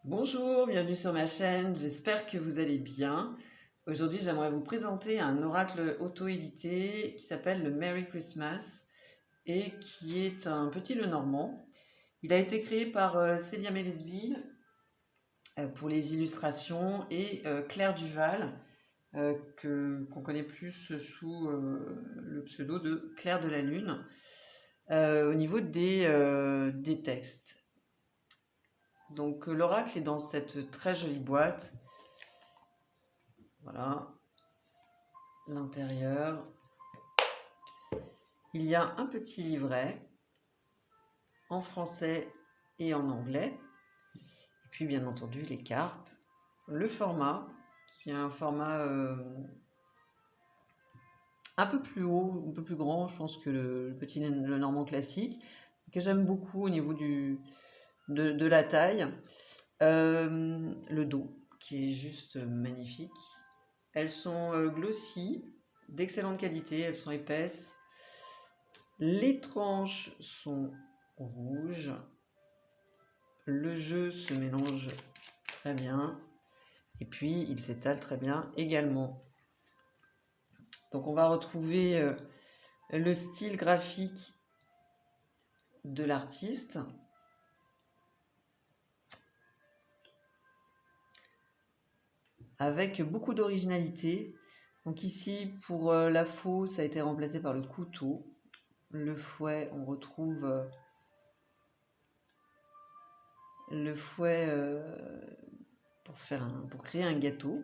Bonjour, bienvenue sur ma chaîne, j'espère que vous allez bien. Aujourd'hui, j'aimerais vous présenter un oracle auto-édité qui s'appelle le Merry Christmas et qui est un petit Lenormand. Il a été créé par Célia Mélisville pour les illustrations et Claire Duval, qu'on connaît plus sous le pseudo de Claire de la Lune, au niveau des textes. Donc l'oracle est dans cette très jolie boîte. Voilà l'intérieur. Il y a un petit livret en français et en anglais. Et puis bien entendu les cartes. Le format, qui est un format un peu plus haut, un peu plus grand, je pense que le petit Lenormand classique, que j'aime beaucoup au niveau de la taille. Le dos, qui est juste magnifique. Elles sont glossy, d'excellente qualité, elles sont épaisses. Les tranches sont rouges. Le jeu se mélange très bien. Et puis, il s'étale très bien également. Donc, on va retrouver le style graphique de l'artiste. Avec beaucoup d'originalité. Donc ici, pour la faux, ça a été remplacé par le couteau. Le fouet, on retrouve le fouet pour créer un gâteau.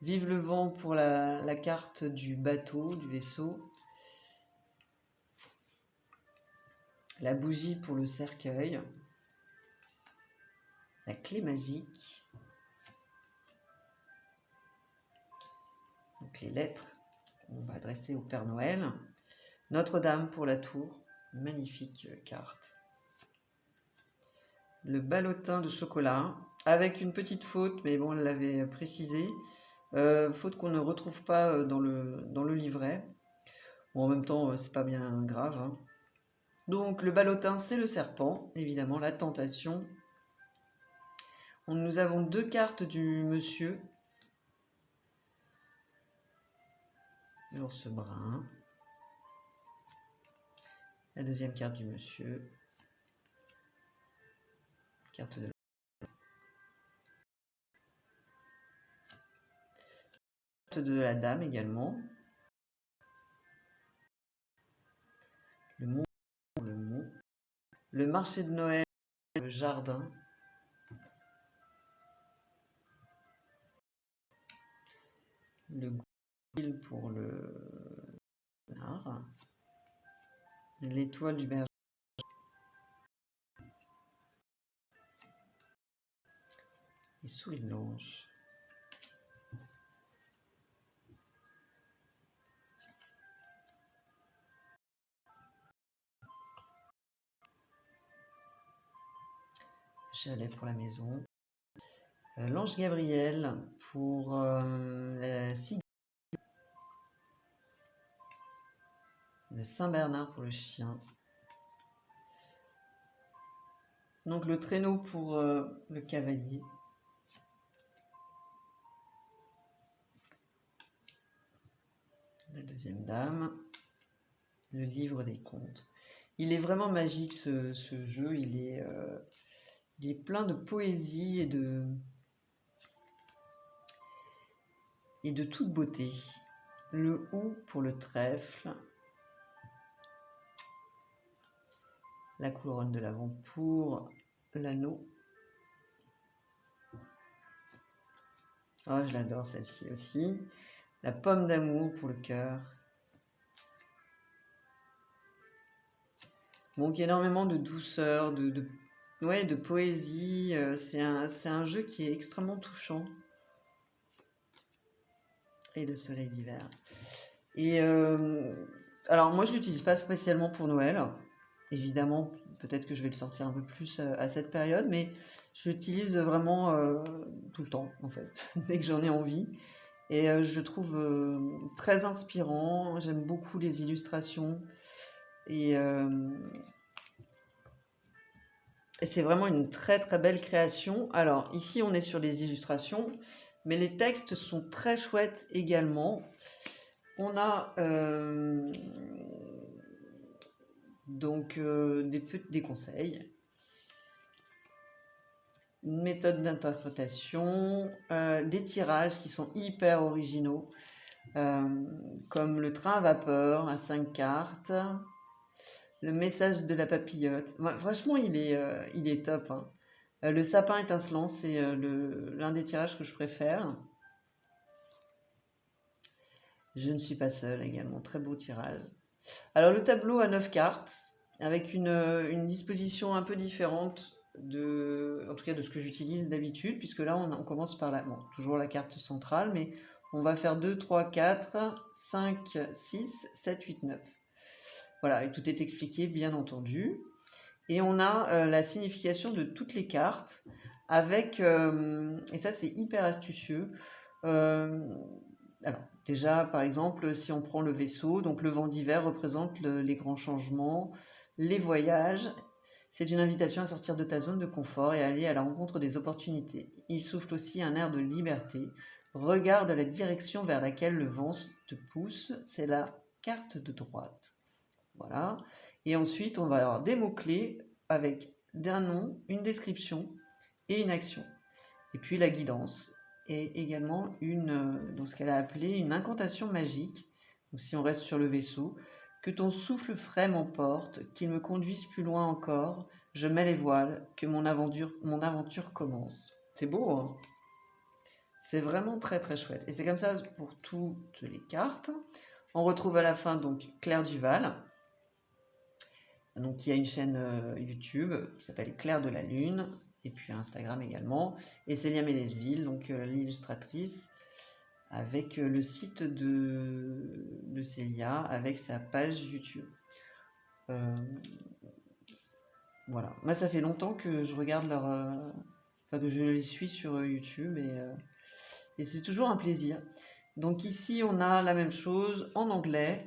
Vive le vent pour la carte du bateau, du vaisseau. La bougie pour le cercueil. La clé magique. Donc les lettres qu'on va adresser au Père Noël. Notre-Dame pour la tour. Magnifique carte. Le ballotin de chocolat, avec une petite faute, mais bon, elle l'avait précisé. Faute qu'on ne retrouve pas dans le livret. Bon, en même temps, c'est pas bien grave. Hein. Donc, le ballotin, c'est le serpent, évidemment, la tentation. Nous avons deux cartes du monsieur. L'ours brun. La deuxième carte du monsieur. Carte de la dame également. Le mont, le marché de Noël, le jardin. Le goupil pour le art. L'étoile du berger. Et souris blanche. Chalet pour la maison. L'ange Gabriel pour la ciguë. Le Saint Bernard pour le chien. Donc le traîneau pour le cavalier. La deuxième dame. Le livre des contes. Il est vraiment magique ce jeu. Il est plein de poésie et de toute beauté. Le hou pour le trèfle. La couronne de l'Avent pour l'anneau. Oh, je l'adore celle-ci aussi. La pomme d'amour pour le cœur. Donc énormément de douceur, de poésie. C'est un jeu qui est extrêmement touchant. Et le soleil d'hiver. Et alors moi je l'utilise pas spécialement pour Noël. Évidemment, peut-être que je vais le sortir un peu plus à cette période, mais je l'utilise vraiment tout le temps en fait, dès que j'en ai envie. Et je le trouve très inspirant. J'aime beaucoup les illustrations. Et Et c'est vraiment une très très belle création. Alors ici on est sur les illustrations, mais les textes sont très chouettes également. On a donc des conseils, une méthode d'interprétation, des tirages qui sont hyper originaux, comme le train à vapeur à 5 cartes, le message de la papillote. Ouais, franchement, il est top, hein. Le sapin étincelant, c'est l'un des tirages que je préfère. Je ne suis pas seule également, très beau tirage. Alors le tableau à 9 cartes, avec une disposition un peu différente en tout cas de ce que j'utilise d'habitude, puisque là on commence par toujours la carte centrale, mais on va faire 2, 3, 4, 5, 6, 7, 8, 9. Voilà, et tout est expliqué bien entendu. Et on a la signification de toutes les cartes avec, et ça c'est hyper astucieux. Alors déjà par exemple si on prend le vaisseau, donc le vent d'hiver représente les grands changements, les voyages. C'est une invitation à sortir de ta zone de confort et à aller à la rencontre des opportunités. Il souffle aussi un air de liberté. Regarde la direction vers laquelle le vent te pousse, c'est la carte de droite. Voilà. Et ensuite, on va avoir des mots-clés avec d'un nom, une description et une action. Et puis la guidance et également dans ce qu'elle a appelé une incantation magique. Donc si on reste sur le vaisseau, que ton souffle frais m'emporte, qu'il me conduise plus loin encore, je mets les voiles, que mon aventure commence. C'est beau, hein? C'est vraiment très très chouette. Et c'est comme ça pour toutes les cartes. On retrouve à la fin donc Claire Duval. Donc il y a une chaîne YouTube qui s'appelle Claire de la Lune, et puis Instagram également, et Célia Ménezville, donc l'illustratrice, avec le site de Célia, avec sa page YouTube. Voilà. Moi, ça fait longtemps que je regarde enfin, que je les suis sur YouTube, et c'est toujours un plaisir. Donc ici, on a la même chose en anglais.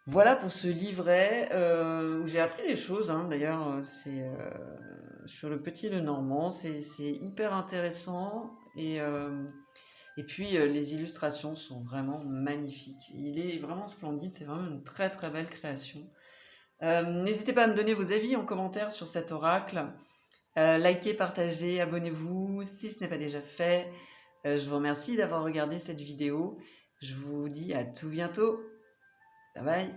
Voilà pour ce livret où j'ai appris des choses, hein. D'ailleurs, c'est sur le Petit Lenormand, c'est hyper intéressant et puis les illustrations sont vraiment magnifiques. Il est vraiment splendide, c'est vraiment une très très belle création. N'hésitez pas à me donner vos avis en commentaire sur cet oracle. Likez, partagez, abonnez-vous si ce n'est pas déjà fait. Je vous remercie d'avoir regardé cette vidéo. Je vous dis à tout bientôt. Bye bye.